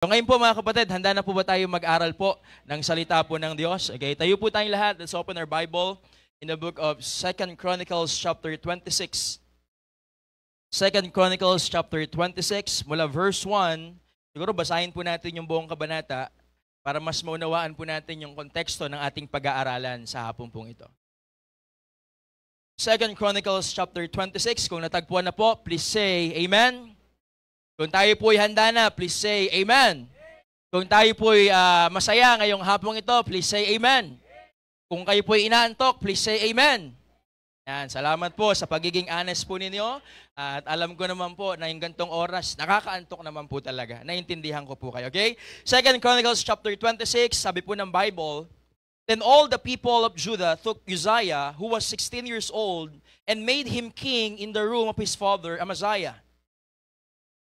So ngayon po mga kapatid, handa na po ba tayo mag-aral po ng salita po ng Diyos? Okay, tayo po tayong lahat. Let's open our Bible in the book of 2 Chronicles chapter 26. 2 Chronicles chapter 26, mula verse 1. Siguro basahin po natin yung buong kabanata para mas maunawaan po natin yung konteksto ng ating pag-aaralan sa hapon pong ito. 2 Chronicles chapter 26, kung natagpuan na po, please say Amen. Kung tayo po'y handa na, please say Amen. Kung tayo po'y masaya ngayong hapong ito, please say Amen. Kung kayo po'y inaantok, please say Amen. Yan, salamat po sa pagiging honest po ninyo. At alam ko naman po na yung gantong oras, nakakaantok naman po talaga. Naintindihan ko po kayo, okay? 2 Chronicles chapter 26, sabi po ng Bible, Then all the people of Judah took Uzziah, who was 16 years old, and made him king in the room of his father Amaziah.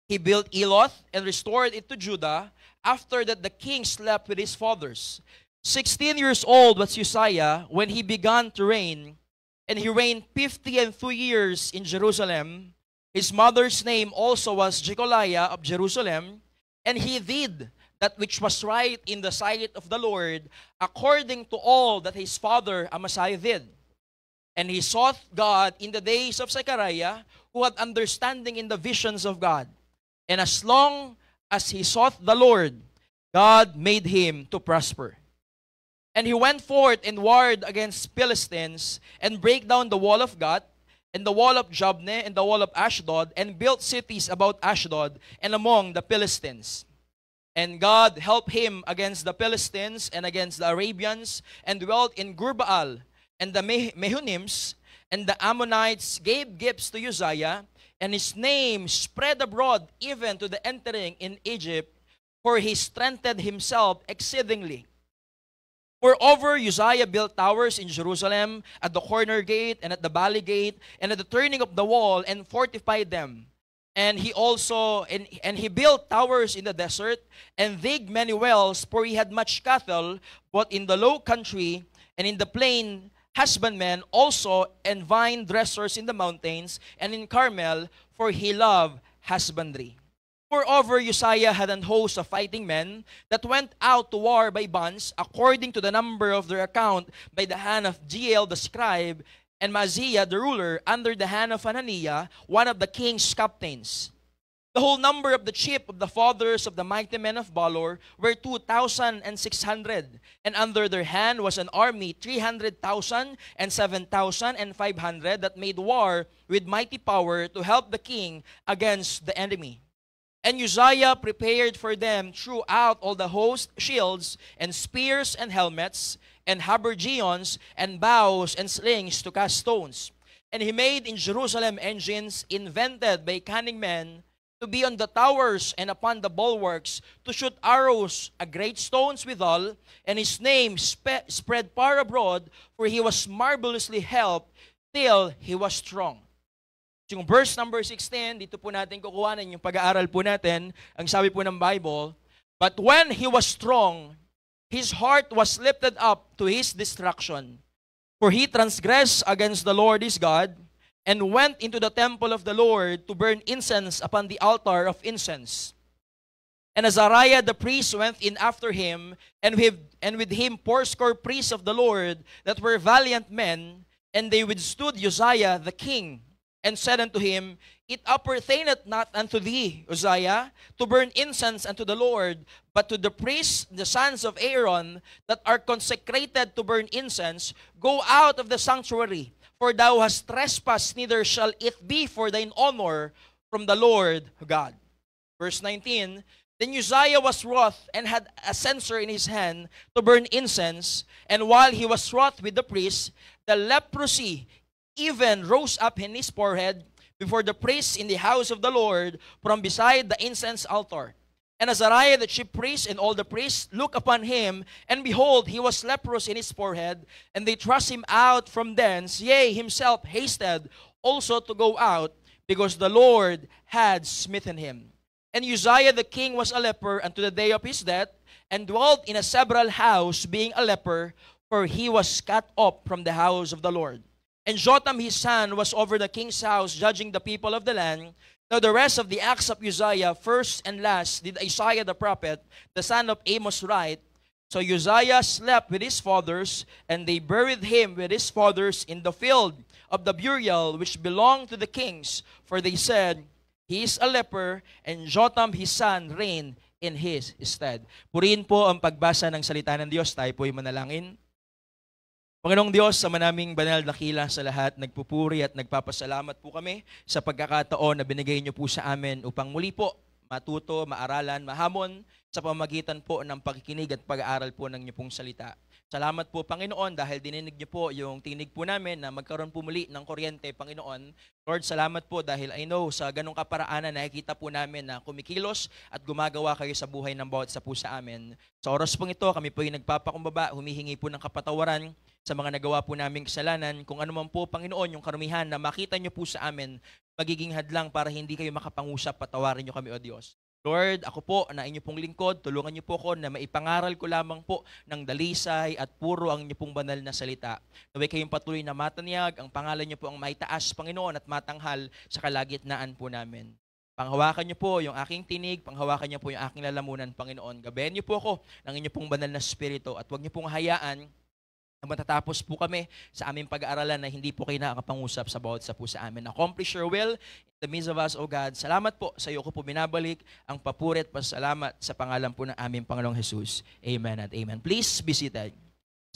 He built Eloth and restored it to Judah. After that, the king slept with his fathers. 16 years old was Uzziah when he began to reign, and he reigned 52 years in Jerusalem. His mother's name also was Jecoliah of Jerusalem, and he did that which was right in the sight of the Lord, according to all that his father Amaziah did. And he sought God in the days of Zechariah, who had understanding in the visions of God. And as long as he sought the Lord, God made him to prosper. And he went forth and warred against Philistines, and brake down the wall of Gath, and the wall of Jabneh, and the wall of Ashdod, and built cities about Ashdod, and among the Philistines. And God helped him against the Philistines, and against the Arabians, and dwelt in Gurbaal, and the Mehunims, and the Ammonites gave gifts to Uzziah, and his name spread abroad even to the entering in Egypt, for he strengthened himself exceedingly. Moreover, Uzziah built towers in Jerusalem, at the corner gate, and at the valley gate, and at the turning of the wall, and fortified them. And he also, and he built towers in the desert, and digged many wells, for he had much cattle, both in the low country, and in the plain, husbandmen also, and vine dressers in the mountains, and in Carmel, for he loved husbandry. Moreover, Uzziah had an host of fighting men that went out to war by bands, according to the number of their account, by the hand of Jeiel the scribe, and Maaziah the ruler, under the hand of Hananiah, one of the king's captains. The whole number of the chief of the fathers of the mighty men of valor were 2,600, and under their hand was an army 300,000 and 7,500 that made war with mighty power to help the king against the enemy. And Uzziah prepared for them throughout all the host shields and spears and helmets and habergeons and bows and slings to cast stones. And he made in Jerusalem engines invented by cunning men, to be on the towers and upon the bulwarks, to shoot arrows, great stones withal, and his name spread far abroad, for he was marvelously helped till he was strong. Yung verse number 16, dito po natin kukuhanin yung pag-aaral po natin, ang sabi po ng Bible, But when he was strong, his heart was lifted up to his destruction, for he transgressed against the Lord his God, and went into the temple of the Lord to burn incense upon the altar of incense. And Azariah the priest went in after him, and with him fourscore priests of the Lord that were valiant men, and they withstood Uzziah the king, and said unto him, It appertaineth not unto thee, Uzziah, to burn incense unto the Lord, but to the priests, the sons of Aaron, that are consecrated to burn incense. Go out of the sanctuary, for thou hast trespassed, neither shall it be for thine honor from the Lord God. Verse 19, Then Uzziah was wroth, and had a censer in his hand to burn incense, and while he was wroth with the priests, the leprosy even rose up in his forehead before the priests in the house of the Lord, from beside the incense altar. And Azariah the chief priest and all the priests looked upon him, and behold, he was leprous in his forehead, and they thrust him out from thence, yea, himself hasted also to go out, because the Lord had smitten him. And Uzziah the king was a leper unto the day of his death, and dwelt in a several house, being a leper, for he was cut off from the house of the Lord. And Jotham his son was over the king's house, judging the people of the land. Now the rest of the acts of Uzziah, first and last, did Isaiah the prophet, the son of Amos, write. So Uzziah slept with his fathers, and they buried him with his fathers in the field of the burial which belonged to the kings. For they said, he is a leper, and Jotham his son reigned in his stead. Purihin po ang pagbasa ng salita ng Diyos. Tayo po'y manalangin. Panginoong Diyos, sa manaming banal na dakila sa lahat, nagpupuri at nagpapasalamat po kami sa pagkakataon na binigay niyo po sa amin upang muli po matuto, maaralan, mahamon sa pamamagitan po ng pakikinig at pag-aaral po ng niyo pong salita. Salamat po, Panginoon, dahil dininig niyo po yung tinig po namin na magkaroon po muli ng kuryente, Panginoon. Lord, salamat po dahil I know sa ganong kaparaanan nakikita po namin na kumikilos at gumagawa kayo sa buhay ng bawat isa po sa amin. Sa oras pong ito, kami po yung nagpapakumbaba, humihingi po ng kapatawaran sa mga nagawa po naming kasalanan. Kung ano man po, Panginoon, yung karumihan na makita niyo po sa amin, magiging hadlang para hindi kayo makapangusap, patawarin niyo kami, O Diyos. Lord, ako po na inyo pong lingkod, tulungan niyo po ako na maipangaral ko lamang po ng dalisay at puro ang inyo pong banal na salita. Naway kayong patuloy na matanyag, ang pangalan niyo po ang maitaas, Panginoon, at matanghal sa kalagitnaan po namin. Panghawakan niyo po yung aking tinig, panghawakan niyo po yung aking lalamunan, Panginoon. Gabayan niyo po ako ng inyo pong banal na spirito at huwag niyo pong hayaan na matatapos po kami sa aming pag-aaralan na hindi po kayo nakakapangusap sa bawat isa po sa amin. Accomplish your will in the midst of us, O God. Salamat po sa iyo ko po binabalik ang papuri at pasalamat sa pangalan po ng aming Panginoong Jesus. Amen and amen. Please be seated.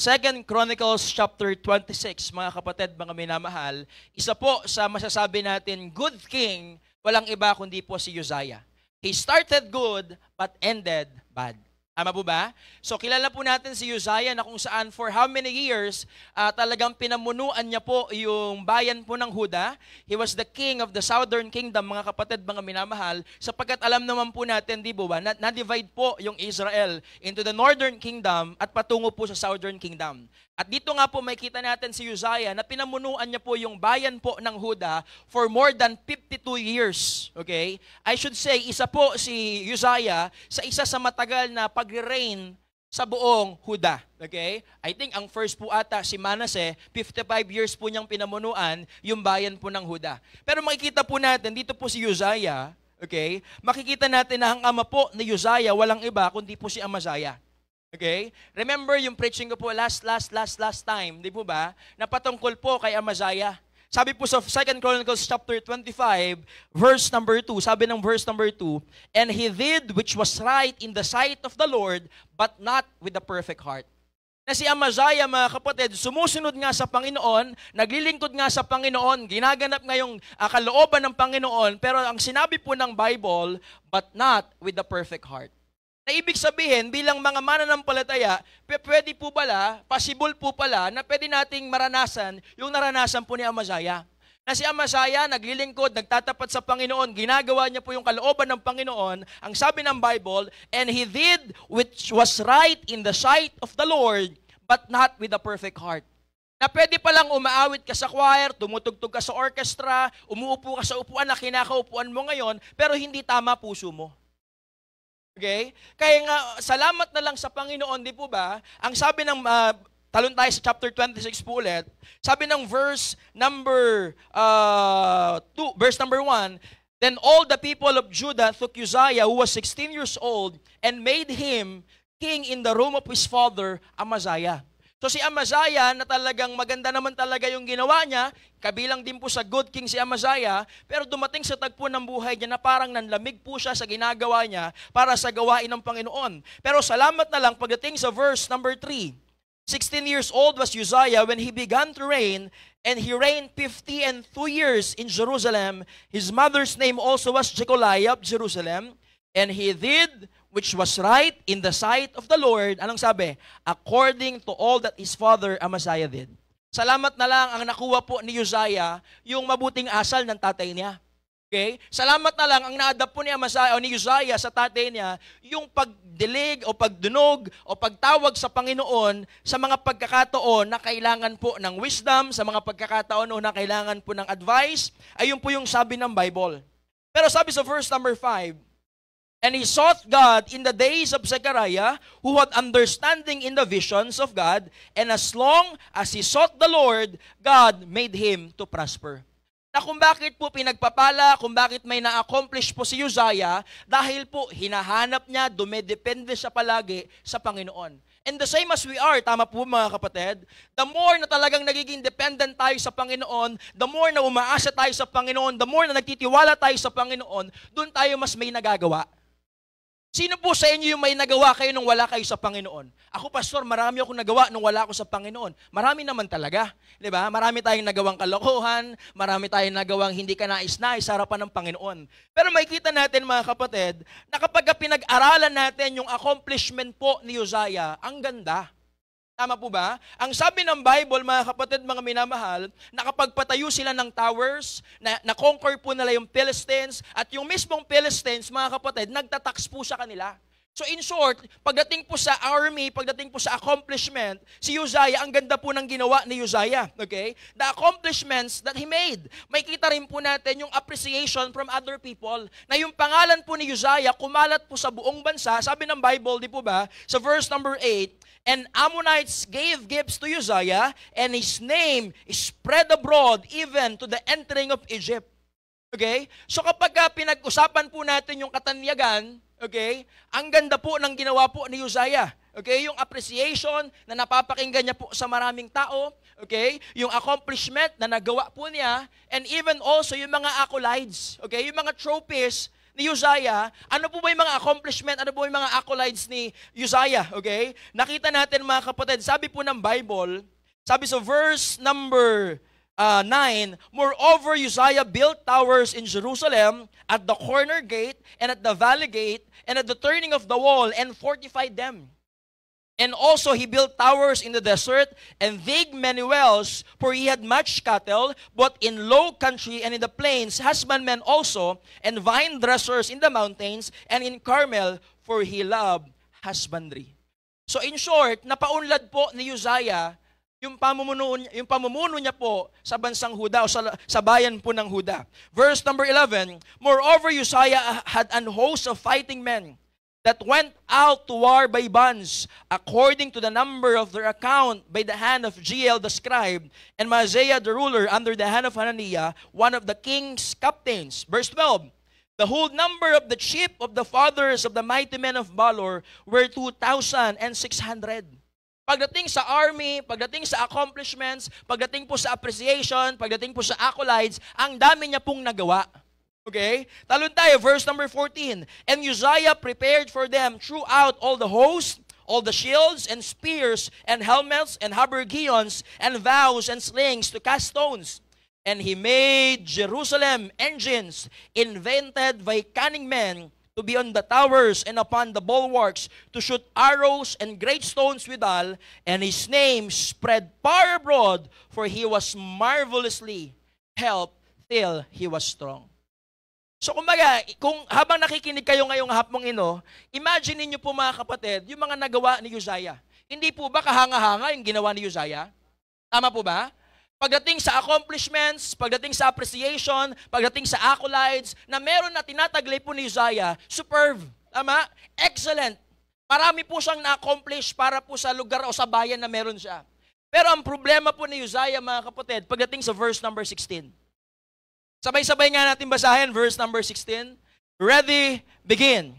2 Chronicles chapter 26, mga kapatid, mga minamahal, isa po sa masasabi natin, good king, walang iba kundi po si Uzziah. He started good but ended bad. Tama po ba? So kilala po natin si Uzziah na kung saan for how many years talagang pinamunuan niya po yung bayan po ng Huda. He was the king of the southern kingdom, mga kapatid, mga minamahal, sapagkat alam naman po natin, di ba, na-divide po yung Israel into the northern kingdom at patungo po sa southern kingdom. At dito nga po makikita natin si Uzziah na pinamunuan niya po yung bayan po ng Huda for more than 52 years. Okay? I should say, isa po si Uzziah sa isa sa matagal na pag-reign sa buong Huda. Okay? I think ang first po ata si Manasseh, 55 years po niyang pinamunuan yung bayan po ng Huda. Pero makikita po natin, dito po si Uzziah, okay? Makikita natin na ang ama po ni Uzziah walang iba kundi po si Amaziah. Okay? Remember yung preaching ko po last time, di po ba? Napatungkol po kay Amaziah. Sabi po sa 2 Chronicles chapter 25, verse number 2, sabi ng verse number 2, and he did which was right in the sight of the Lord, but not with a perfect heart. Na si Amaziah, mga kapatid, sumusunod nga sa Panginoon, naglilingkod nga sa Panginoon, ginaganap nga yung kalooban ng Panginoon, pero ang sinabi po ng Bible, but not with the perfect heart. Na ibig sabihin, bilang mga mananampalataya, pwede po pala, possible po pala, na pwede nating maranasan yung naranasan po ni Amaziah. Na si Amaziah, naglilingkod, nagtatapat sa Panginoon, ginagawa niya po yung kalooban ng Panginoon, ang sabi ng Bible, and he did which was right in the sight of the Lord, but not with a perfect heart. Na pwede palang umaawit ka sa choir, tumutugtog ka sa orchestra, umuupo ka sa upuan na kinakaupuan mo ngayon, pero hindi tama puso mo. Okay? Kaya nga, salamat na lang sa Panginoon, di po ba? Ang sabi ng, talon tayo sa chapter 26 po ulit, sabi ng verse number 1, then all the people of Judah took Uzziah, who was 16 years old, and made him king in the room of his father, Amaziah. So si Amaziah, na talagang maganda naman talaga yung ginawa niya, kabilang din po sa good king si Amaziah, pero dumating sa tagpo ng buhay niya na parang nanlamig po siya sa ginagawa niya para sa gawain ng Panginoon. Pero salamat na lang pagdating sa verse number 3. 16 years old was Uzziah when he began to reign, and he reigned 52 years in Jerusalem. His mother's name also was Jecoliah of Jerusalem, and he did which was right in the sight of the Lord, anong sabi? According to all that his father Amaziah did. Salamat na lang ang nakuha po ni Uzziah, yung mabuting asal ng tatay niya. Okay? Salamat na lang ang na-adapt po ni Amaziah o ni Uzziah sa tatay niya, yung pagdilig o pagdunog o pagtawag sa Panginoon sa mga pagkakataon na kailangan po ng wisdom, sa mga pagkakataon na kailangan po ng advice, ayun po yung sabi ng Bible. Pero sabi sa verse number 5, and he sought God in the days of Zechariah, who had understanding in the visions of God, and as long as he sought the Lord, God made him to prosper. Na kung bakit po pinagpapala, kung bakit may na-accomplish po si Uzziah, dahil po hinahanap niya, dumedepende siya palagi sa Panginoon. And the same as we are, tama po mga kapatid, the more na talagang nagiging dependent tayo sa Panginoon, the more na umaasa tayo sa Panginoon, the more na nagtitiwala tayo sa Panginoon, doon tayo mas may nagagawa. Sino po sa inyo yung may nagawa kayo nung wala kayo sa Panginoon? Ako, pastor, marami akong nagawa nung wala ako sa Panginoon. Marami naman talaga. Di ba? Marami tayong nagawang kalokohan, marami tayong nagawang hindi ka nais-nais sa harapan ng Panginoon. Pero makikita natin, mga kapatid, na kapag pinag-aralan natin yung accomplishment po ni Uzziah, ang ganda. Tama po ba? Ang sabi ng Bible, mga kapatid, mga minamahal, nakapagpatayo sila ng towers, na-conquer po nila yung Philistines, at yung mismong Philistines, mga kapatid, nagtatax po sa kanila. So in short, pagdating po sa army, pagdating po sa accomplishment, si Uzziah, ang ganda po ng ginawa ni Uzziah. Okay? The accomplishments that he made. May kita rin po natin yung appreciation from other people, na yung pangalan po ni Uzziah, kumalat po sa buong bansa. Sabi ng Bible, di po ba, sa verse number 8, and Ammonites gave gifts to Uzziah, and his name spread abroad even to the entering of Egypt. Okay? So kapag pinag-usapan po natin yung katanyagan, okay, ang ganda po ng ginawa po ni Uzziah. Okay? Yung appreciation na napapakinggan niya po sa maraming tao, okay? Yung accomplishment na nagawa po niya, and even also yung mga accolades, okay? Yung mga trophies ni Uzziah, ano po ba yung mga accomplishment, ano po yung mga accolades ni Uzziah, okay? Nakita natin mga kapatid, sabi po ng Bible, sabi sa verse number 9, moreover, Uzziah built towers in Jerusalem at the corner gate and at the valley gate and at the turning of the wall and fortified them. And also he built towers in the desert and dig many wells, for he had much cattle, both in low country and in the plains, husbandmen also, and vine dressers in the mountains and in Carmel, for he loved husbandry. So in short, napaunlad po ni Uzziah yung pamumuno niya po sa bansang Huda o sa bayan po ng Huda. Verse number 11, moreover, Uzziah had an host of fighting men that went out to war by bands, according to the number of their account, by the hand of Jeiel the scribe, and Maaseiah the ruler, under the hand of Hananiah, one of the king's captains. Verse 12, the whole number of the chief of the fathers of the mighty men of valor were 2,600. Pagdating sa army, pagdating sa accomplishments, pagdating po sa appreciation, pagdating po sa accolades, ang dami niya pong nagawa. Okay? Talon tayo, verse number 14. And Uzziah prepared for them throughout all the host, all the shields and spears and helmets and habergeons and vows and slings to cast stones. And he made Jerusalem engines invented by cunning men to be on the towers and upon the bulwarks to shoot arrows and great stones withal. And his name spread far abroad, for he was marvelously helped till he was strong. So kumbaga, kung habang nakikinig kayo ngayong hapong ino, imagine niyo po mga kapatid, yung mga nagawa ni Uzziah. Hindi po ba kahanga-hanga yung ginawa ni Uzziah? Tama po ba? Pagdating sa accomplishments, pagdating sa appreciation, pagdating sa accolades, na meron na tinataglay po ni Uzziah, superb. Tama? Excellent. Marami po siyang na-accomplish para po sa lugar o sa bayan na meron siya. Pero ang problema po ni Uzziah, mga kapatid, pagdating sa verse number 16. Sabay-sabay nga natin basahin, verse number 16. Ready, begin.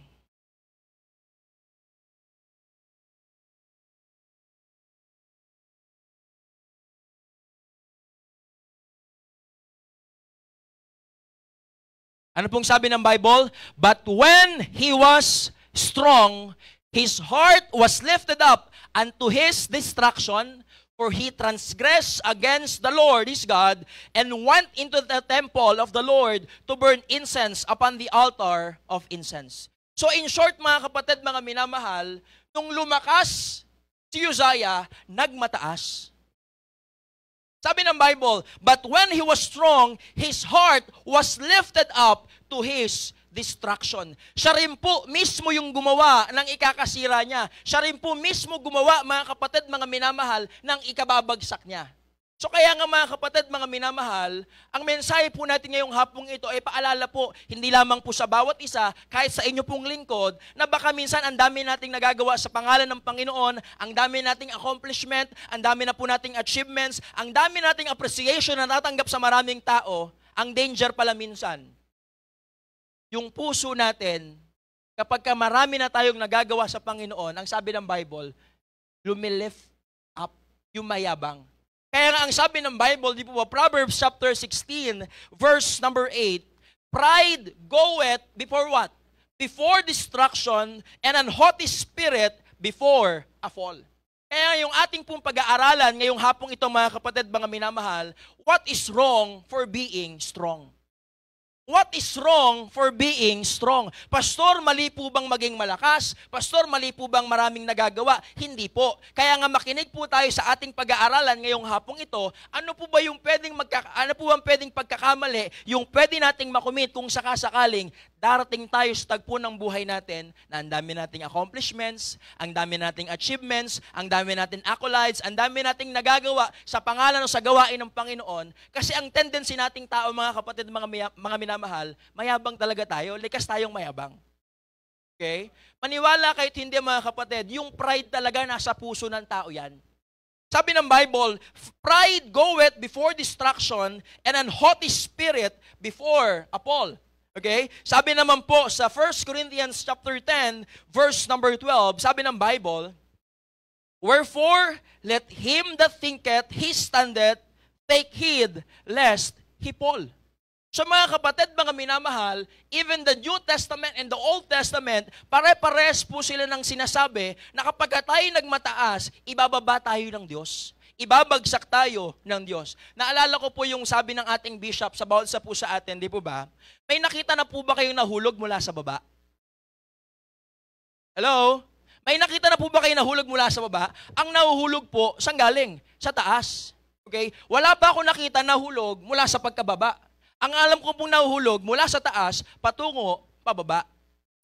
Ano pong sabi ng Bible? But when he was strong, his heart was lifted up unto his destruction, for he transgressed against the Lord his God, and went into the temple of the Lord to burn incense upon the altar of incense. So in short, mga kapatid, mga minamahal, nung lumakas si Uzziah, nagmataas. Sabi ng Bible, but when he was strong, his heart was lifted up to his destruction. Siya rin po mismo yung gumawa ng ikakasira niya. Siya rin po mismo gumawa, mga kapatid, mga minamahal, ng ikababagsak niya. So kaya nga mga kapatid, mga minamahal, ang mensahe po natin ngayong hapong ito ay paalala po, hindi lamang po sa bawat isa, kahit sa inyo pong lingkod, na baka minsan ang dami nating nagagawa sa pangalan ng Panginoon, ang dami nating accomplishment, ang dami na po nating achievements, ang dami nating appreciation na natanggap sa maraming tao, Ang danger pala minsan, yung puso natin, kapag marami na tayong nagagawa sa Panginoon, ang sabi ng Bible, lumilift up yung mayabang. Kaya nga ang sabi ng Bible, di po ba, Proverbs chapter 16, verse number 8, pride goeth before what? Before destruction, and an haughty spirit before a fall. Kaya yung ating pong pag-aaralan ngayong hapong ito, mga kapatid, mga minamahal, what is wrong for being strong? What is wrong for being strong? Pastor, mali po bang maging malakas? Pastor, mali po bang maraming nagagawa? Hindi po. Kaya nga makinig po tayo sa ating pag-aaralan ngayong hapong ito. Ano po bang pwedeng pagkakamali, yung pwede nating makumit kung sakasakaling darating tayo sa tagpo ng buhay natin na ang dami nating accomplishments, ang dami nating achievements, ang dami nating accolades, ang dami nating nagagawa sa pangalan o sa gawain ng Panginoon. Kasi ang tendency nating tao, mga kapatid, mga minamahal, mayabang talaga tayo, likas tayong mayabang. Okay? Maniwala kahit hindi, mga kapatid, yung pride talaga nasa puso ng tao yan. Sabi ng Bible, pride goeth before destruction and an haughty spirit before a fall. Okay? Sabi naman po sa 1 Corinthians chapter 10, verse number 12, sabi ng Bible, wherefore, let him that thinketh he standeth take heed lest he fall. So mga kapatid, mga minamahal, even the New Testament and the Old Testament, pare-pares po sila ng sinasabi na kapag tayo nagmataas, ibababa tayo ng Diyos. Ibabagsak tayo ng Diyos. Naalala ko po yung sabi ng ating bishop sa bawat sa po sa atin, di po ba? May nakita na po ba kayong nahulog mula sa baba? Hello? May nakita na po ba kayong nahulog mula sa baba? Ang nahuhulog po, saan galing? Sa taas. Okay? Wala pa ako nakita nahulog mula sa pagkababa. Ang alam ko pong nahuhulog mula sa taas, patungo, pababa.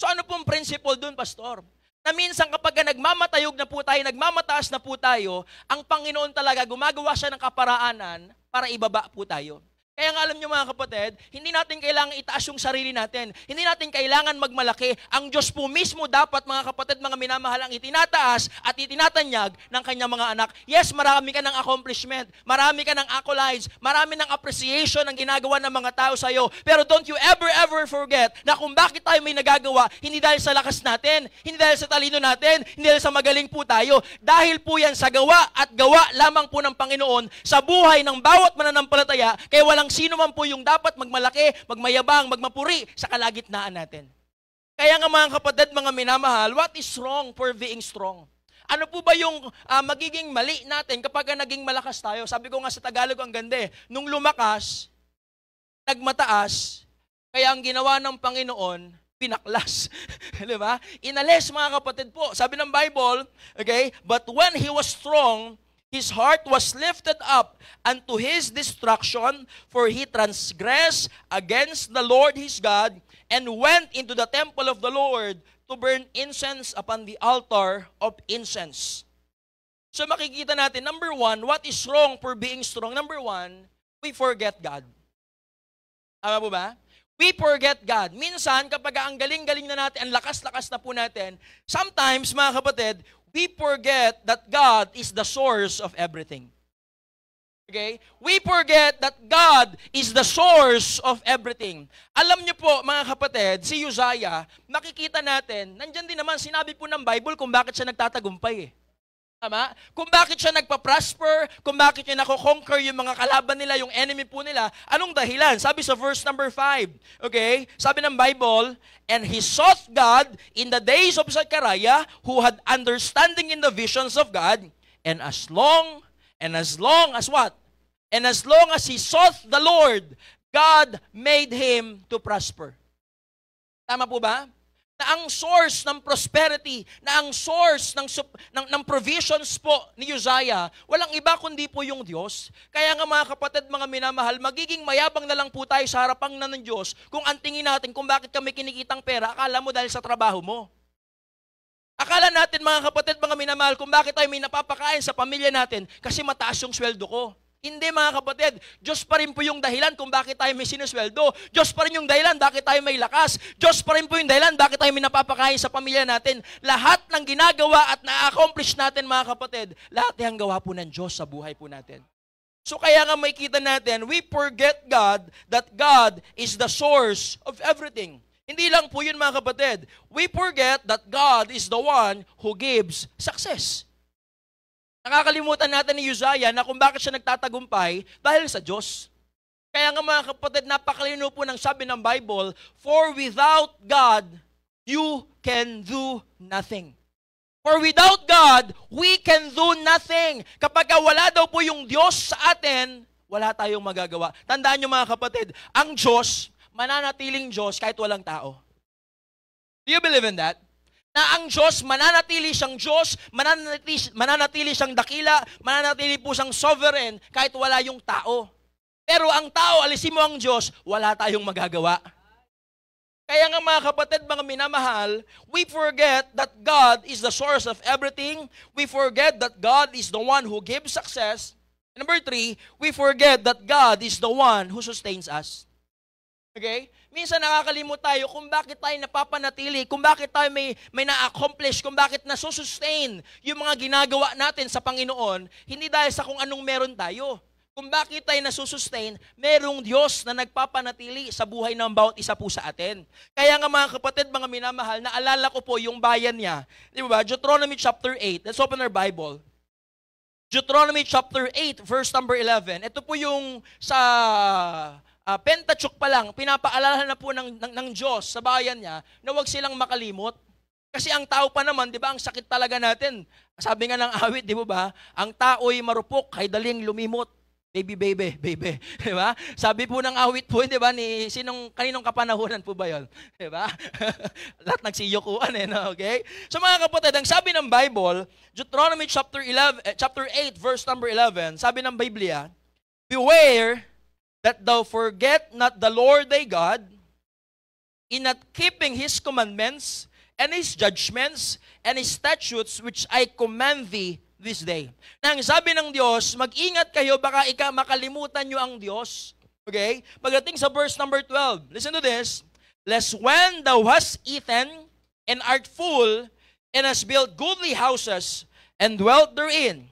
So ano pong principle dun, Pastor? Na minsan kapag nagmamatayog na po tayo, nagmamataas na po tayo, ang Panginoon talaga gumagawa siya ng kaparaanan para ibaba po tayo. Kaya nga alam nyo, mga kapatid, hindi natin kailangan itaas yung sarili natin. Hindi natin kailangan magmalaki. Ang Diyos po mismo dapat, mga kapatid, mga minamahal, ang itinataas at itinatanyag ng kanyang mga anak. Yes, marami ka ng accomplishment, marami ka ng accolades, marami ng appreciation ang ginagawa ng mga tao sa iyo. Pero don't you ever forget na kung bakit tayo may nagagawa, hindi dahil sa lakas natin, hindi dahil sa talino natin, hindi dahil sa magaling po tayo. Dahil po yan sa gawa at gawa lamang po ng Panginoon sa buhay ng bawat mananampalataya, kaya walang sino man po yung dapat magmalaki, magmayabang, magmapuri sa kalagitnaan natin. Kaya nga mga kapatid, mga minamahal, what is wrong for being strong? Ano po ba yung magiging mali natin kapag naging malakas tayo? Sabi ko nga sa Tagalog, ang ganda eh. Nung lumakas, nagmataas, kaya ang ginawa ng Panginoon, pinaklas. Diba? Inalis, mga kapatid po. Sabi ng Bible, okay, but when he was strong, his heart was lifted up unto his destruction, for he transgressed against the Lord his God, and went into the temple of the Lord to burn incense upon the altar of incense. So makikita natin, number one, what is wrong for being strong? Number one, we forget God. Tama po ba? We forget God. Minsan, kapag ang galing-galing na natin, ang lakas-lakas na po natin, sometimes, mga kapatid, we forget that God is the source of everything. Okay? We forget that God is the source of everything. Alam niyo po, mga kapatid, si Uzziah, makikita natin, nandyan din naman, sinabi po ng Bible kung bakit siya nagtatagumpay eh. Tama? Kung bakit siya nagpa-prosper, kung bakit niya nako-conquer yung mga kalaban nila, yung enemy po nila, anong dahilan? Sabi sa verse number 5, okay? Sabi ng Bible, and he sought God in the days of Zechariah, who had understanding in the visions of God, and as long as what? And as long as he sought the Lord, God made him to prosper. Tama po ba? Na ang source ng prosperity, na ang source ng provisions po ni Uzziah, walang iba kundi po yung Diyos. Kaya nga mga kapatid, mga minamahal, magiging mayabang na lang po tayo sa harapang ng Diyos kung ang tingin natin kung bakit kami kinikitang pera, akala mo dahil sa trabaho mo. Akala natin, mga kapatid, mga minamahal, kung bakit tayo may napapakain sa pamilya natin, kasi mataas yung sweldo ko. Hindi, mga kapatid, Diyos pa rin po yung dahilan kung bakit tayo may sinusweldo. Diyos pa rin yung dahilan bakit tayo may lakas. Diyos pa rin po yung dahilan bakit tayo may napapakain sa pamilya natin. Lahat ng ginagawa at na-accomplish natin, mga kapatid, lahat yung gawa po ng Diyos sa buhay po natin. So kaya nga makikita natin, we forget God, that God is the source of everything. Hindi lang po yun mga kapatid. We forget that God is the one who gives success. Nakakalimutan natin ni Uzziah na kung bakit siya nagtatagumpay dahil sa Diyos. Kaya nga mga kapatid, napakalino po ng sabi ng Bible, for without God, you can do nothing. For without God, we can do nothing. Kapag wala daw po yung Diyos sa atin, wala tayong magagawa. Tandaan nyo mga kapatid, ang Diyos, mananatiling Diyos kahit walang tao. Do you believe in that? Na ang Diyos, mananatili siyang Diyos, mananatili siyang dakila, mananatili po siyang sovereign kahit wala yung tao. Pero ang tao, alisin mo ang Diyos, wala tayong magagawa. Kaya nga mga kapatid, mga minamahal, we forget that God is the source of everything. We forget that God is the one who gives success. Number 3, we forget that God is the one who sustains us. Okay? Minsan nakakalimot tayo kung bakit tayo napapanatili, kung bakit tayo may na-accomplish, kung bakit nasusustain yung mga ginagawa natin sa Panginoon, hindi dahil sa kung anong meron tayo. Kung bakit tayo nasusustain, merong Diyos na nagpapanatili sa buhay ng bawat isa po sa atin. Kaya nga mga kapatid, mga minamahal, naalala ko po yung bayan niya. Di ba? Deuteronomy chapter 8. Let's open our Bible. Deuteronomy chapter 8, verse number 11. Ito po yung sa Pentateuch pa lang, pinapaalala na po ng Diyos sa bayan niya na huwag silang makalimot. Kasi ang tao pa naman, di ba, ang sakit talaga natin. Sabi nga ng awit, di ba, ang tao'y marupok, kay daling lumimot. Baby, baby, baby. Di ba? Sabi po ng awit po, di ba, ni kaninong kapanahunan po ba yun? Di ba? Lahat nagsiyukuan no? Okay? So mga kapatid, ang sabi ng Bible, Deuteronomy chapter 8, verse number 11, sabi ng Biblia, beware that thou forget not the Lord thy God, in not keeping His commandments, and His judgments, and His statutes, which I command thee this day. Nang sabi ng Diyos, mag-ingat kayo, baka makalimutan nyo ang Diyos. Okay? Pagdating sa verse number 12, listen to this, lest when thou hast eaten, and art full, and hast built goodly houses, and dwelt therein,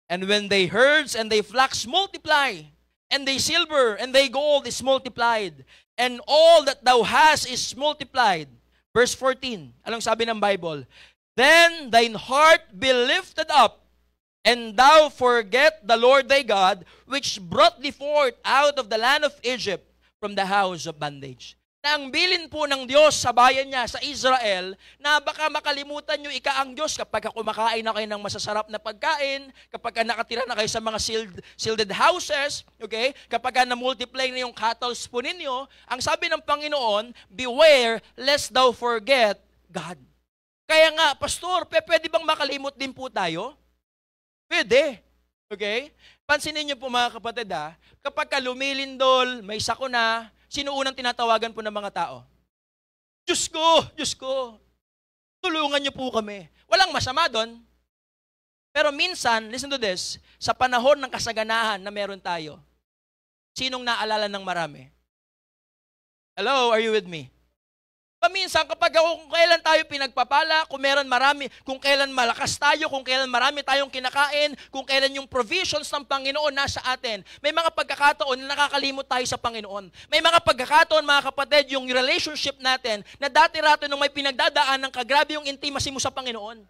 and when thy herds and thy flocks multiply, and thy silver and thy gold is multiplied, and all that thou hast is multiplied. Verse 14, anong sabi ng Bible? Then thine heart be lifted up, and thou forget the Lord thy God, which brought thee forth out of the land of Egypt from the house of bondage. Na ang bilin po ng Diyos sa bayan niya, sa Israel, na baka makalimutan nyo ang Diyos kapag kumakain na kayo ng masasarap na pagkain, kapag nakatira na kayo sa mga shielded houses, okay? Kapag na-multiply na yung cattle po ninyo, ang sabi ng Panginoon, beware lest thou forget God. Kaya nga, Pastor, pwede bang makalimot din po tayo? Pwede. Okay? Pansinin niyo po mga kapatid kapag lumilindol, may sakuna, sino unang tinatawagan po ng mga tao? Diyos ko, tulungan niyo po kami. Walang masama doon. Pero minsan, listen to this, sa panahon ng kasaganahan na meron tayo, sinong naalala ng marami? Hello, are you with me? Paminsan, kung kailan tayo pinagpapala, kung meron marami, kung kailan malakas tayo, kung kailan marami tayong kinakain, kung kailan yung provisions ng Panginoon nasa atin, may mga pagkakataon na nakakalimot tayo sa Panginoon. May mga pagkakataon, mga kapatid, yung relationship natin, na dati-rato nung may pinagdadaanan ka, grabe yung intimacy mo sa Panginoon.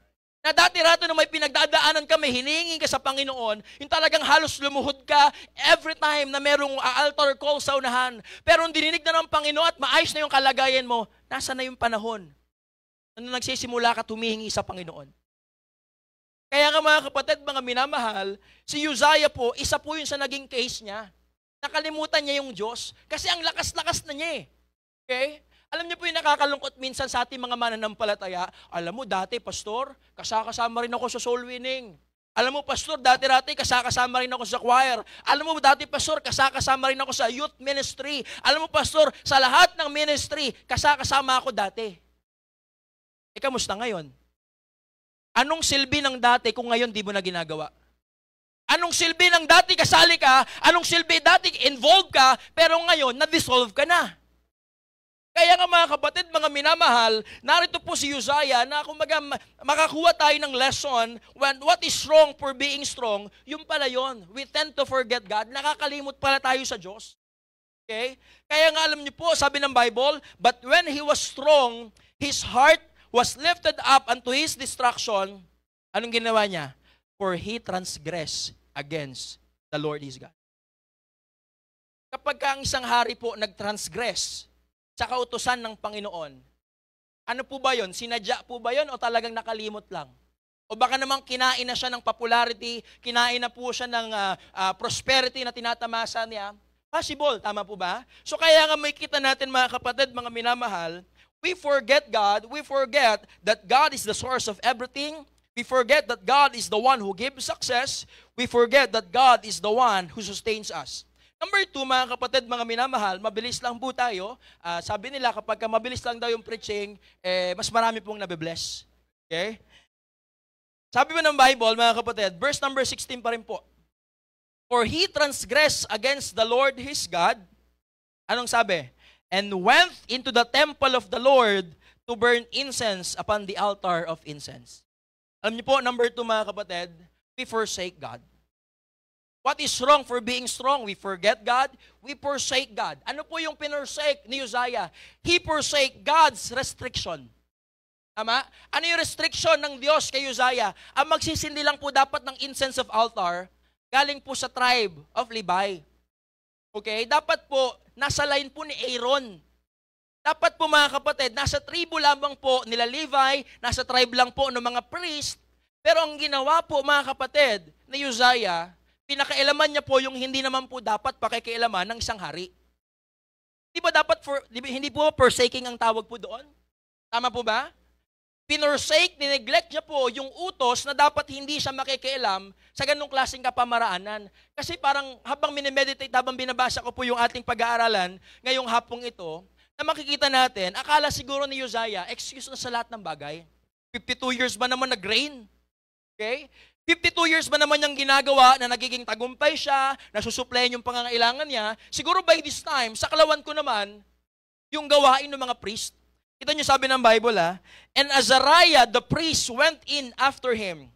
Na dati-rato nung may pinagdadaanan ka, may hiningi ka sa Panginoon, yung talagang halos lumuhod ka every time na merong altar call sa unahan. Pero nung dininig na ng Panginoon at maayos na yung kalagayan mo, nasa na yung panahon na nagsisimula ka tumihingi sa Panginoon. Kaya nga mga kapatid, mga minamahal, si Uzziah po, isa po yun sa naging case niya. Nakalimutan niya yung Diyos kasi ang lakas-lakas na niya Okay? Alam niyo po yung nakakalungkot minsan sa ating mga mananampalataya. Alam mo, dati, Pastor, kasama rin ako sa soul winning. Alam mo, Pastor, dati-rati, kasama rin ako sa choir. Alam mo, dati, Pastor, kasama rin ako sa youth ministry. Alam mo, Pastor, sa lahat ng ministry, kasama ako dati. Kamusta ngayon? Anong silbi ng dati kung ngayon di mo na ginagawa? Anong silbi ng dati kasali ka? Anong silbi dati involved ka, pero ngayon na-dissolve ka na? Kaya nga mga kapatid, mga minamahal, narito po si Uzziah na kumbaga makakuha tayo ng lesson when what is wrong for being strong, yung pala yun. We tend to forget God. Nakakalimot pala tayo sa Diyos. Okay? Kaya nga alam niyo po, sabi ng Bible, but when he was strong, his heart was lifted up unto his destruction. Anong ginawa niya? For he transgressed against the Lord his God. Kapag ang isang hari po nag-transgress sa kautusan ng Panginoon, ano po ba yun? Sinadya po ba yun o talagang nakalimot lang? O baka namang kinain na siya ng popularity, kinain na po siya ng prosperity na tinatamasa niya? Possible, tama po ba? So kaya nga may kita natin mga kapatid, mga minamahal, we forget God, we forget that God is the source of everything, we forget that God is the one who gives success, we forget that God is the one who sustains us. Number 2, mga kapatid, mga minamahal, mabilis lang po tayo. Sabi nila, kapag mabilis lang daw yung preaching, mas marami pong nabibless. Okay? Sabi mo ng Bible, mga kapatid, verse number 16 pa rin po. For he transgressed against the Lord his God. Anong sabi? And went into the temple of the Lord to burn incense upon the altar of incense. Alam niyo po, number 2, mga kapatid, we forsake God. What is wrong for being strong? We forget God, we forsake God. Ano po yung pinersake ni Uzziah? He forsake God's restriction. Tama? Ano yung restriction ng Diyos kay Uzziah? Ang magsisindi lang po dapat ng incense of altar, galing po sa tribe of Levi. Okay? Dapat po, nasa line po ni Aaron. Dapat po mga kapatid, nasa tribo lamang po nila Levi, nasa tribe lang po ng mga priest. Pero ang ginawa po mga kapatid ni Uzziah, pinakailaman niya po yung hindi naman po dapat pakikialaman ng isang hari. Di ba dapat, hindi po forsaking ang tawag po doon? Tama po ba? Pinorsake, nineglect niya po yung utos na dapat hindi siya makikialam sa ganung klaseng kapamaraanan. Kasi parang habang minimeditate, habang binabasa ko po yung ating pag-aaralan ngayong hapong ito, na makikita natin, akala siguro ni Uzziah, excuse na sa lahat ng bagay. 52 years ba naman nag-reign? Okay? 52 years ba naman niyang ginagawa na nagiging tagumpay siya, nasusuplayan yung pangangailangan niya, siguro by this time, sa kalawan ko naman, yung gawain ng mga priest. Ito niyo sabi ng Bible, and Azariah the priest went in after him,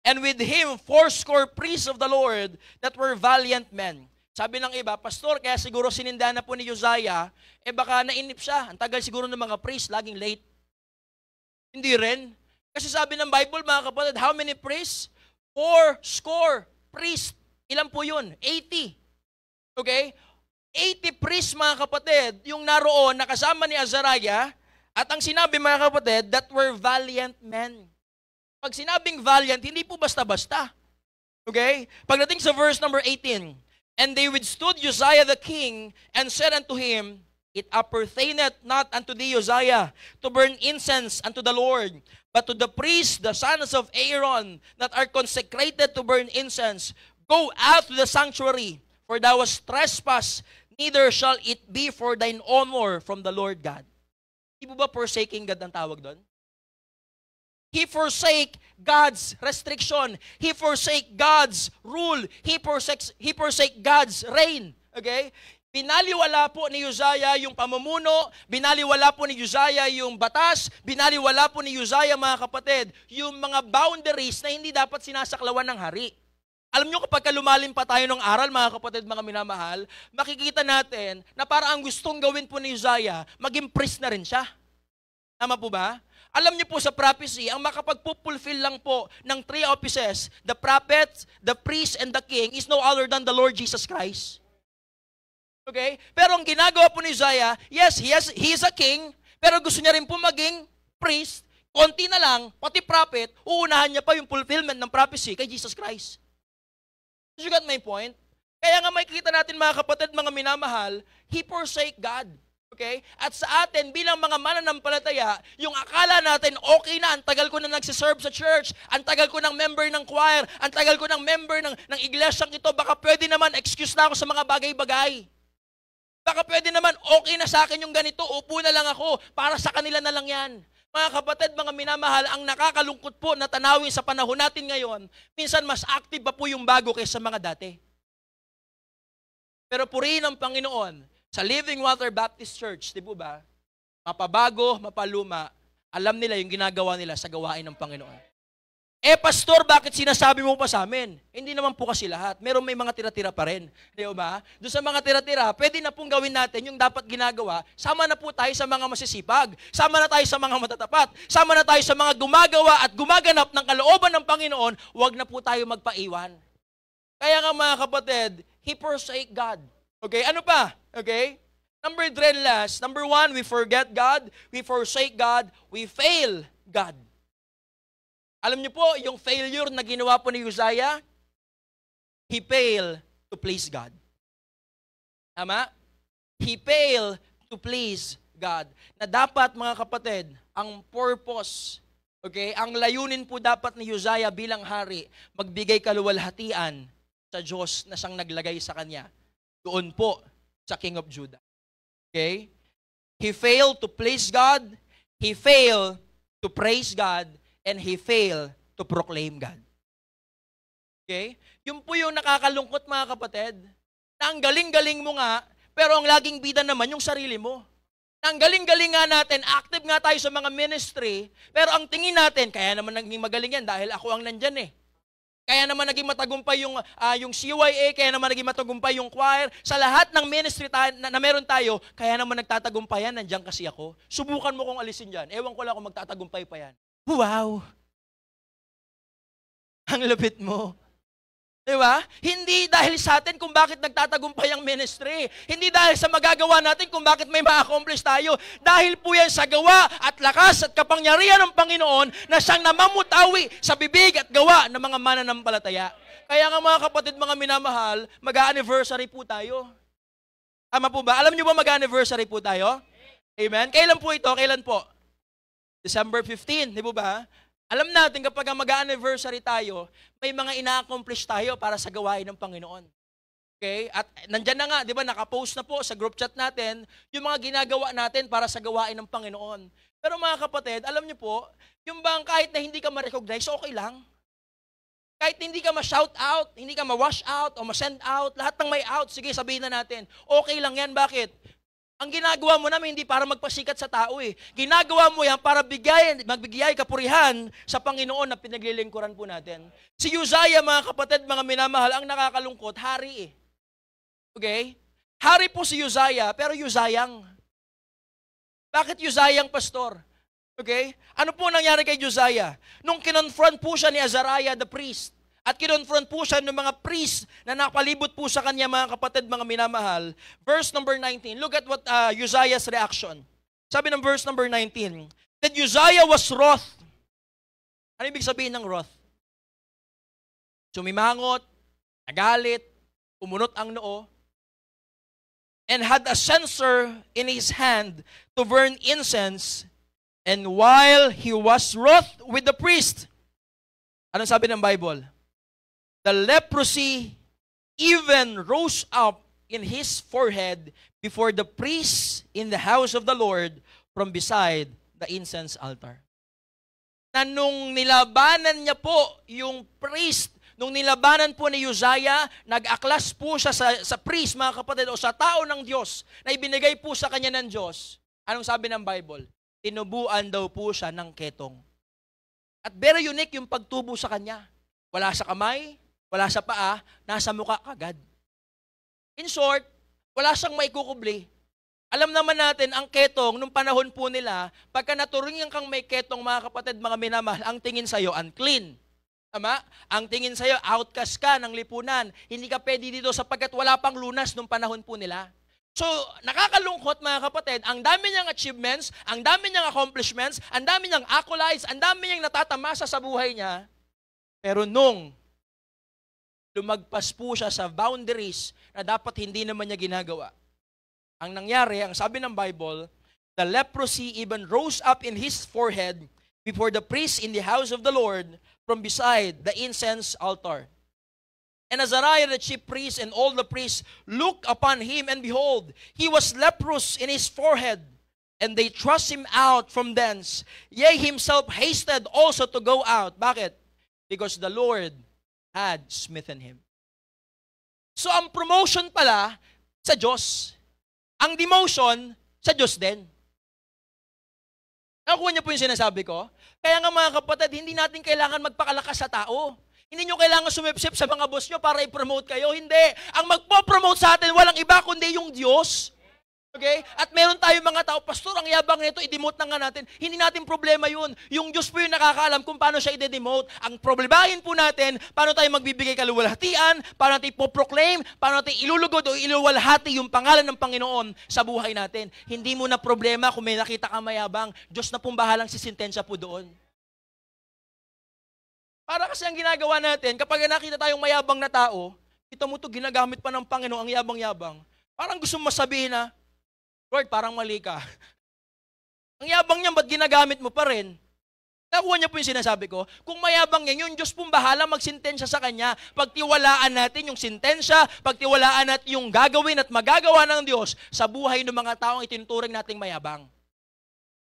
and with him 80 priests of the Lord that were valiant men. Sabi ng iba, Pastor, kaya siguro sinindahan na po ni Uzziah, baka nainip siya. Ang tagal siguro ng mga priest, laging late. Hindi rin. Kasi sabi ng Bible, mga kapatid, how many priests? 80 priests. Ilan po yun? 80. Okay? 80 priests, mga kapatid, yung naroon, nakasama ni Azariah, at ang sinabi, mga kapatid, that were valiant men. Pag sinabing valiant, hindi po basta-basta. Okay? Pagdating sa verse number 18, and they withstood Uzziah the king, and said unto him, it appertaineth not unto thee, Uzziah, to burn incense unto the Lord, but to the priests, the sons of Aaron, that are consecrated to burn incense. Go out to the sanctuary, for thou hast trespassed, neither shall it be for thine honor from the Lord God. Di ba forsaking God ang tawag doon? He forsake God's restriction. He forsake God's rule. He forsake God's reign. Okay? Binaliwala po ni Uzziah yung pamumuno, binaliwala po ni Uzziah yung batas, binaliwala po ni Uzziah, mga kapatid, yung mga boundaries na hindi dapat sinasaklawan ng hari. Alam nyo, kapag lumalim pa tayo ng aral, mga kapatid, mga minamahal, makikita natin na para ang gustong gawin po ni Uzziah, maging priest na rin siya. Tama po ba? Alam niyo po sa prophecy, ang makapagpupulfill lang po ng 3 offices, the prophet, the priest, and the king, is no other than the Lord Jesus Christ. Okay? Pero ang ginagawa po ni Uzziah, yes, he is a king, pero gusto niya rin po maging priest, konti na lang, pati prophet, uunahan niya pa yung fulfillment ng prophecy kay Jesus Christ. You got my point? Kaya nga makikita natin, mga kapatid, mga minamahal, he forsake God. Okay? At sa atin, bilang mga mananampalataya, yung akala natin, okay na, ang tagal ko na nagsiserve sa church, ang tagal ko ng member ng choir, ang tagal ko ng member ng iglesyang ito, baka pwede naman, excuse na ako sa mga bagay-bagay. Baka pwede naman, okay na sa akin yung ganito, upo na lang ako, para sa kanila na lang yan. Mga kapatid, mga minamahal, ang nakakalungkot po na tanawin sa panahon natin ngayon, minsan mas active pa po yung bago kaysa mga dati. Pero purihin ang Panginoon, sa Living Water Baptist Church, di po ba? mapabago, mapaluma, alam nila yung ginagawa nila sa gawain ng Panginoon. Pastor, bakit sinasabi mo pa sa amin? Hindi naman po kasi lahat. May mga tira-tira pa rin. Di ba? Doon sa mga tira-tira, pwede na pong gawin natin yung dapat ginagawa. Sama na po tayo sa mga masisipag. Sama na tayo sa mga matatapat. Sama na tayo sa mga gumagawa at gumaganap ng kalooban ng Panginoon. Huwag na po tayo magpaiwan. Kaya nga mga kapatid, he forsake God. Okay, ano pa? Okay? Number 3 last. Number 1, we forget God. We forsake God. We fail God. Alam niyo po, yung failure na ginawa po ni Uzziah, he failed to please God. Tama? He failed to please God. Na dapat, mga kapatid, ang purpose, okay, ang layunin po dapat ni Uzziah bilang hari, magbigay kaluwalhatian sa Diyos na siyang naglagay sa kanya. Doon po sa King of Judah. Okay? He failed to please God, he failed to praise God, and he failed to proclaim God. Okay? Yun po yung nakakalungkot, mga kapatid, na ang galing-galing mo nga, pero ang laging bida naman yung sarili mo. Na ang galing-galing nga natin, active nga tayo sa mga ministry, pero ang tingin natin, kaya naman naging magaling yan dahil ako ang nandyan eh. Kaya naman naging matagumpay yung CYA, kaya naman naging matagumpay yung choir. Sa lahat ng ministry na meron tayo, kaya naman nagtatagumpay yan, nandyan kasi ako. Subukan mo kung alisin dyan. Ewan ko lang kung magtatagumpay pa yan. Wow! Ang lupit mo. Diba? Hindi dahil sa atin kung bakit nagtatagumpay ang ministry. Hindi dahil sa magagawa natin kung bakit may ma-accomplish tayo. Dahil po yan sa gawa at lakas at kapangyarihan ng Panginoon na siyang namamutawi sa bibig at gawa ng mga mananampalataya. Kaya nga mga kapatid, mga minamahal, mag-anniversary po tayo. Tama po ba? Alam niyo ba mag-anniversary po tayo? Amen? Kailan po ito? Kailan po? December 15, di ba ba? Alam natin kapag mag-anniversary tayo, may mga ina-accomplish tayo para sa gawain ng Panginoon. Okay? At nandyan na nga, di ba, nakapost na po sa group chat natin yung mga ginagawa natin para sa gawain ng Panginoon. Pero mga kapatid, alam niyo po, yung bang kahit na hindi ka ma-recognize, okay lang. Kahit hindi ka ma-shout out, hindi ka ma-wash out o ma-send out, lahat ng may out, sige sabihin na natin, okay lang yan. Bakit? Ang ginagawa mo namin hindi para magpasikat sa tao eh. Ginagawa mo yan para magbigay kapurihan sa Panginoon na pinaglilingkuran po natin. Si Uzziah, mga kapatid, mga minamahal, ang nakakalungkot, hari eh. Okay? Hari po si Uzziah, pero Uzziah. Bakit Uzziah, pastor? Okay? Ano po nangyari kay Uzziah? Nung kinonfront po siya ni Azariah the priest, at kinonfront po siya ng mga priest na napalibot po sa kanya, mga kapatid, mga minamahal. Verse number 19. Look at what Uzziah's reaction. Sabi ng verse number 19. That Uzziah was wroth. Ano ibig sabihin ng wroth? Sumimangot, nagalit, umunot ang noo, and had a censer in his hand to burn incense. And while he was wroth with the priest, anong sabi ng Bible? The leprosy even rose up in his forehead before the priest in the house of the Lord from beside the incense altar. Na nung nilabanan niya po yung priest, nung nilabanan po ni Uzziah, nag-aklas po siya sa priest, mga kapatid, o sa tao ng Diyos na ibinigay po sa kanya ng Diyos. Anong sabi ng Bible? Tinubuan daw po siya ng ketong. At very unique yung pagtubo sa kanya. Wala sa kamay, wala sa paa, nasa mukha kagad. In short, wala siyang maikukubli. Alam naman natin, ang ketong, nung panahon po nila, pagka naturingan kang may ketong, mga kapatid, mga minamahal, ang tingin sa'yo, unclean. Tama? Ang tingin sa'yo, outcast ka ng lipunan. Hindi ka pwede dito sapagkat wala pang lunas nung panahon po nila. So, nakakalungkot, mga kapatid, ang dami niyang achievements, ang dami niyang accomplishments, ang dami niyang accolades, ang dami niyang natatamasa sa buhay niya. Pero nung lumagpas po siya sa boundaries na dapat hindi naman niya ginagawa, ang nangyari, ang sabi ng Bible, the leprosy even rose up in his forehead before the priest in the house of the Lord from beside the incense altar. And Azariah the chief priest and all the priests looked upon him, and behold, he was leprous in his forehead. And they thrust him out from thence. Yea, himself hasted also to go out. Bakit? Because the Lord had smitten him. So ang promotion pala sa Diyos. Ang demotion sa Diyos din. Nakuha niyo po yung sinasabi ko? Kaya nga mga kapatid, hindi natin kailangan magpakalakas sa tao. Hindi nyo kailangan sumipsip sa mga boss nyo para i-promote kayo. Hindi. Ang magpo-promote sa atin, walang iba kundi yung Diyos. Okay? At meron tayong mga tao, pastor, ang yabang nito, i-demote na nga natin. Hindi natin problema yun. Yung Diyos po yung nakakaalam kung paano siya i-demote. Ang problemahin po natin, paano tayo magbibigay kaluwalhatian, paano natin ipoproclaim, paano natin ilulugod o iluwalhati yung pangalan ng Panginoon sa buhay natin. Hindi mo na problema kung may nakita ka mayabang. Diyos na pong bahalang sisintensya po doon. Para kasi ang ginagawa natin, kapag nakita tayong mayabang na tao, kita mo ito, ginagamit pa ng Panginoon, ang yabang-yabang. Parang gusto mo masabihin na, Lord, parang mali ka. Ang yabang niya, ba't ginagamit mo pa rin? Nakuha niya po yung sinasabi ko. Kung mayabang yan, yung Diyos pong bahala magsintensya sa Kanya. Pagtiwalaan natin yung sintensya, pagtiwalaan natin yung gagawin at magagawa ng Diyos sa buhay ng mga taong itinuturing nating mayabang.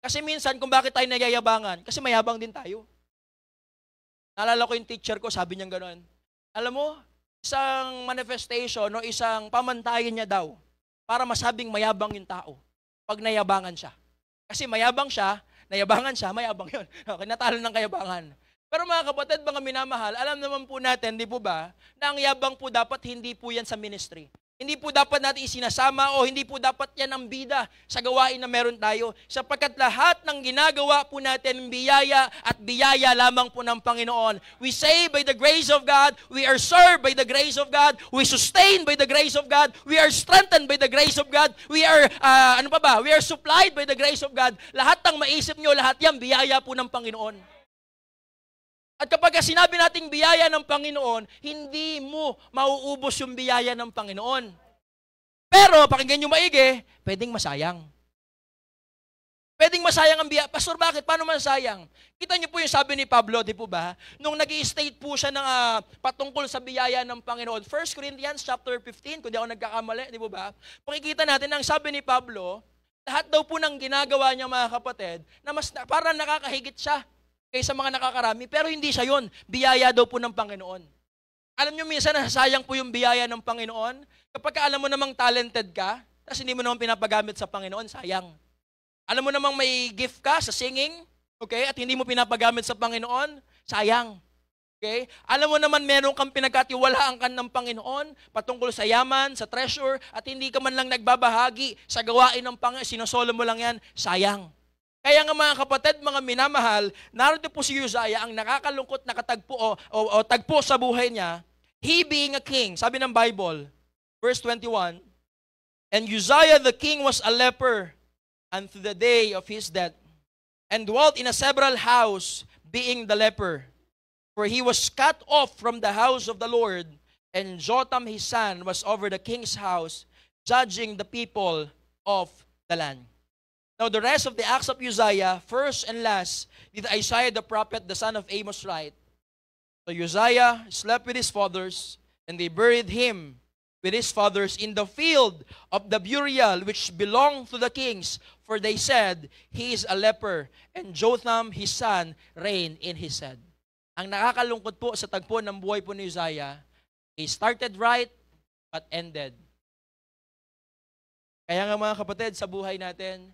Kasi minsan, kung bakit tayo nagyayabangan, kasi mayabang din tayo. Naalala ko yung teacher ko, sabi niya gano'n. Alam mo, isang manifestation o isang pamantayan niya daw para masabing mayabang yung tao pag nayabangan siya. Kasi mayabang siya, nayabangan siya, mayabang yun. Okay, natalo ng kayabangan. Pero mga kapatid, mga minamahal, alam naman po natin, di po ba, na ang yabang po dapat hindi po yan sa ministry. Hindi po dapat natin isinasama o hindi po dapat yan ang bida sa gawain na meron tayo. Sapagkat lahat ng ginagawa po natin, biyaya at biyaya lamang po ng Panginoon. We say by the grace of God, we are served by the grace of God, we sustain by the grace of God, we are strengthened by the grace of God, we are, we are supplied by the grace of God. Lahat ng maisip nyo, lahat yan, biyaya po ng Panginoon. At kapag sinabi nating biyaya ng Panginoon, hindi mo mauubos yung biyaya ng Panginoon. Pero, pakinggan nyo maigi, pwedeng masayang. Pwedeng masayang ang biyaya. Pastor, bakit? Paano masayang? Kita nyo po yung sabi ni Pablo, di po ba? Nung nag-i-state po siya ng patungkol sa biyaya ng Panginoon. 1 Corinthians chapter 15, kung di ako nagkakamali, di po ba? Pakikita natin ang sabi ni Pablo, lahat daw po ng ginagawa niya mga kapatid, na mas parang nakakahigit siya kaysa mga nakakarami, pero hindi siya yun. Biyaya daw po ng Panginoon. Alam nyo, minsan nasasayang po yung biyaya ng Panginoon. Kapag alam mo namang talented ka, tapos hindi mo namang pinapagamit sa Panginoon, sayang. Alam mo namang may gift ka sa singing, okay, at hindi mo pinapagamit sa Panginoon, sayang. Okay? Alam mo naman meron kang pinagkatiwalaan ka ng Panginoon patungkol sa yaman, sa treasure, at hindi ka man lang nagbabahagi sa gawain ng Panginoon, sinosolo mo lang yan, sayang. Kaya nga mga kapatid, mga minamahal, narito po si Uzziah, ang nakakalungkot na katagpo o tagpo sa buhay niya, he being a king, sabi ng Bible, verse 21, and Uzziah the king was a leper unto the day of his death, and dwelt in a several house, being the leper. For he was cut off from the house of the Lord, and Jotham his son was over the king's house, judging the people of the land. Now the rest of the acts of Uzziah, first and last, did Isaiah the prophet, the son of Amos, write. So Uzziah slept with his fathers, and they buried him with his fathers in the field of the burial which belonged to the kings, for they said, he is a leper, and Jotham his son reigned in his stead. Ang nakakalungkot po sa tagpo ng buhay po ni Uzziah, he started right, but ended. Kaya nga mga kapatid, sa buhay natin,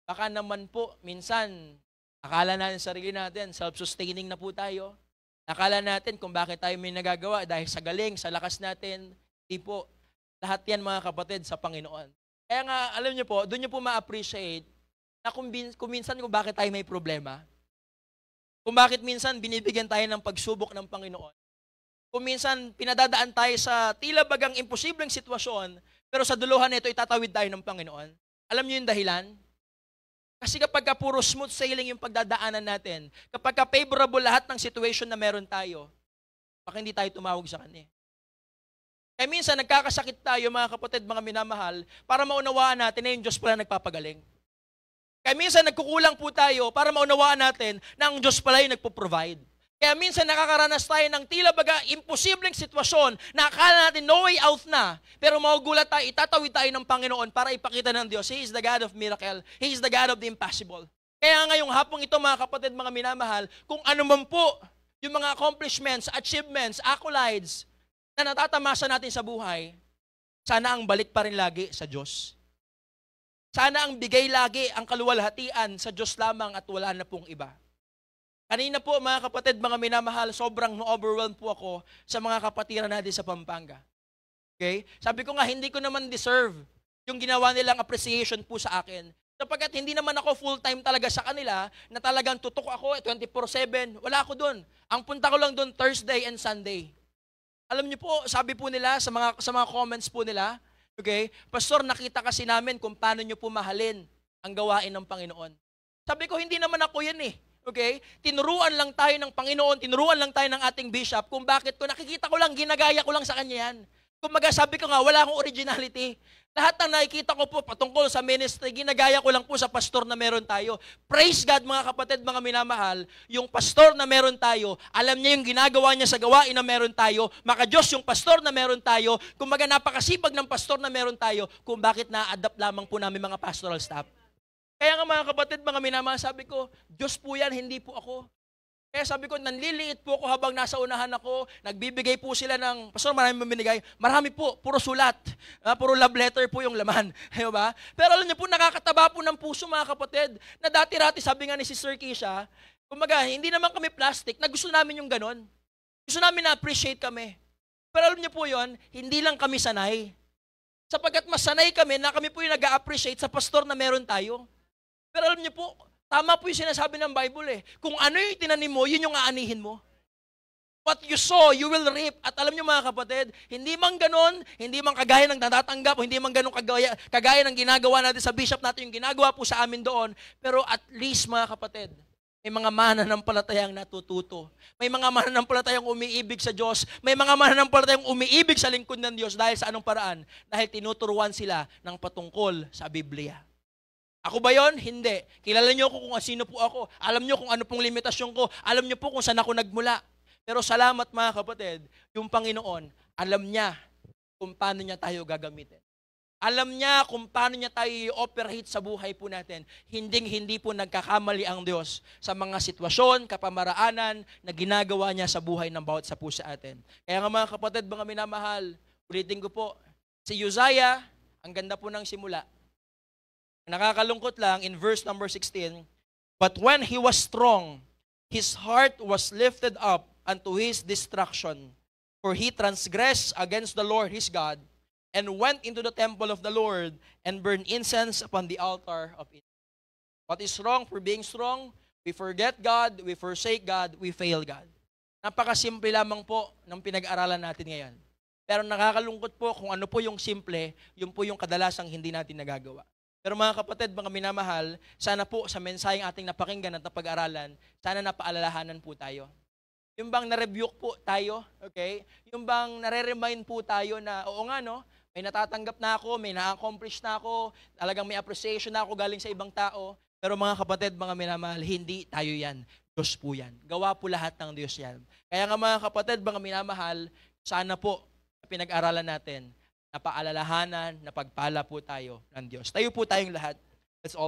baka naman po, minsan, akala natin sarili natin, self-sustaining na po tayo. Akala natin kung bakit tayo may nagagawa dahil sa galing, sa lakas natin. Hindi po. Lahat yan mga kapatid sa Panginoon. Kaya nga, alam niyo po, doon niyo po ma-appreciate na kung minsan kung bakit tayo may problema. Kung bakit minsan binibigyan tayo ng pagsubok ng Panginoon. Kung minsan pinadadaan tayo sa tila bagang imposibleng sitwasyon, pero sa duluhan nito itatawid tayo ng Panginoon. Alam niyo yung dahilan? Kasi kapag puro smooth sailing yung pagdadaanan natin, kapag favorable lahat ng situation na meron tayo, baka hindi tayo tumawag sa Kanya. Kaya minsan nagkakasakit tayo mga kapatid, mga minamahal, para maunawaan natin na yung Diyos pala nagpapagaling. Kaya minsan nagkukulang po tayo para maunawaan natin na ang Diyos pala yung nagpo-provide. Kaya minsan nakakaranas tayo ng tila baga imposibleng sitwasyon na akala natin no way out na, pero magugulat tayo, itatawid tayo ng Panginoon para ipakita ng Diyos, He is the God of miracle, He is the God of the impossible. Kaya ngayong hapong ito mga kapatid, mga minamahal, kung ano man po yung mga accomplishments, achievements, accolades na natatamasa natin sa buhay, sana ang balik pa rin lagi sa Diyos. Sana ang bigay lagi, ang kaluwalhatian sa Diyos lamang at wala na pong iba. Kanina po mga kapatid, mga minamahal, sobrang overwhelmed po ako sa mga kapatiran natin sa Pampanga. Okay? Sabi ko nga, hindi ko naman deserve yung ginawa nilang appreciation po sa akin. Sapagkat hindi naman ako full-time talaga sa kanila, na talagang tutok ako 24/7. Wala ako doon. Ang punta ko lang doon Thursday and Sunday. Alam niyo po, sabi po nila sa mga comments po nila, okay, Pastor, nakita kasi namin kung paano niyo po mahalin ang gawain ng Panginoon. Sabi ko, hindi naman ako yan eh. Okay? Tinuruan lang tayo ng Panginoon, tinuruan lang tayo ng ating bishop kung bakit ko nakikita ko lang, ginagaya ko lang sa kanya yan. Kumbaga sabi ko nga, wala akong originality. Lahat ng nakikita ko po patungkol sa ministry, ginagaya ko lang po sa pastor na meron tayo. Praise God mga kapatid, mga minamahal, yung pastor na meron tayo, alam niya yung ginagawa niya sa gawain na meron tayo, maka-Diyos yung pastor na meron tayo, kumbaga napakasipag ng pastor na meron tayo, kung bakit na-adapt lamang po namin mga pastoral staff. Kaya nga mga kapatid, mga minamahal, sabi ko, Diyos po yan, hindi po ako. Kaya sabi ko, nanliliit po ako habang nasa unahan ako, nagbibigay po sila ng, Pastor, marami binigay, marami po, puro sulat, puro love letter po yung laman. Ayaw ba? Pero alam niyo po, nakakataba po ng puso mga kapatid, na dati-rati, sabi nga ni Sister Keisha, kumbaga, hindi naman kami plastic, na gusto namin yung ganon. Gusto namin na-appreciate kami. Pero alam niyo po yon, hindi lang kami sanay. Sapagkat masanay kami na kami po yung nag-a-appreciate sa pastor na meron tayo. Pero alam niyo po, tama po yung sinasabi ng Bible eh. Kung ano yung tinanim mo, yun yung aanihin mo. What you sow, you will reap. At alam niyo mga kapatid, hindi man ganon, hindi man kagaya ng natatanggap, hindi man ganon kagaya ng ginagawa natin sa bishop natin, yung ginagawa po sa amin doon, pero at least mga kapatid, may mga mananampalatayang natututo. May mga mananampalatayang umiibig sa Diyos. May mga mananampalatayang umiibig sa lingkod ng Diyos dahil sa anong paraan? Dahil tinuturuan sila ng patungkol sa Biblia. Ako ba yon? Hindi. Kilala niyo ko kung sino po ako. Alam niyo kung ano pong limitasyon ko. Alam niyo po kung saan ako nagmula. Pero salamat mga kapatid, yung Panginoon, alam niya kung paano niya tayo gagamitin. Alam niya kung paano niya tayo i-operate sa buhay po natin. Hindi po nagkakamali ang Diyos sa mga sitwasyon, kapamaraanan na ginagawa niya sa buhay ng bawat isa po sa atin. Kaya nga mga kapatid, mga minamahal, ulitin ko po, si Uzziah, ang ganda po ng simula. Nakakalungkot lang, in verse number 16, but when he was strong, his heart was lifted up unto his destruction. For he transgressed against the Lord his God, and went into the temple of the Lord, and burned incense upon the altar of it. What is wrong for being strong? We forget God, we forsake God, we fail God. Napakasimple lamang po ng pinag-aralan natin ngayon. Pero nakakalungkot po kung ano po yung simple, yun po yung kadalasang hindi natin nagagawa. Pero mga kapatid, mga minamahal, sana po sa mensaheng ating napakinggan at napag-aralan, sana napaalalahanan po tayo. Yung bang na-rebuke po tayo, okay? Yung bang nare-remind po tayo na, oo nga no, may natatanggap na ako, may na-accomplish na ako, talagang may appreciation na ako galing sa ibang tao. Pero mga kapatid, mga minamahal, hindi tayo yan. Diyos po yan. Gawa po lahat ng Diyos yan. Kaya nga mga kapatid, mga minamahal, sana po pinag-aralan natin, napaalalahanan, napagpala po tayo ng Diyos. Tayo po tayong lahat. Let's all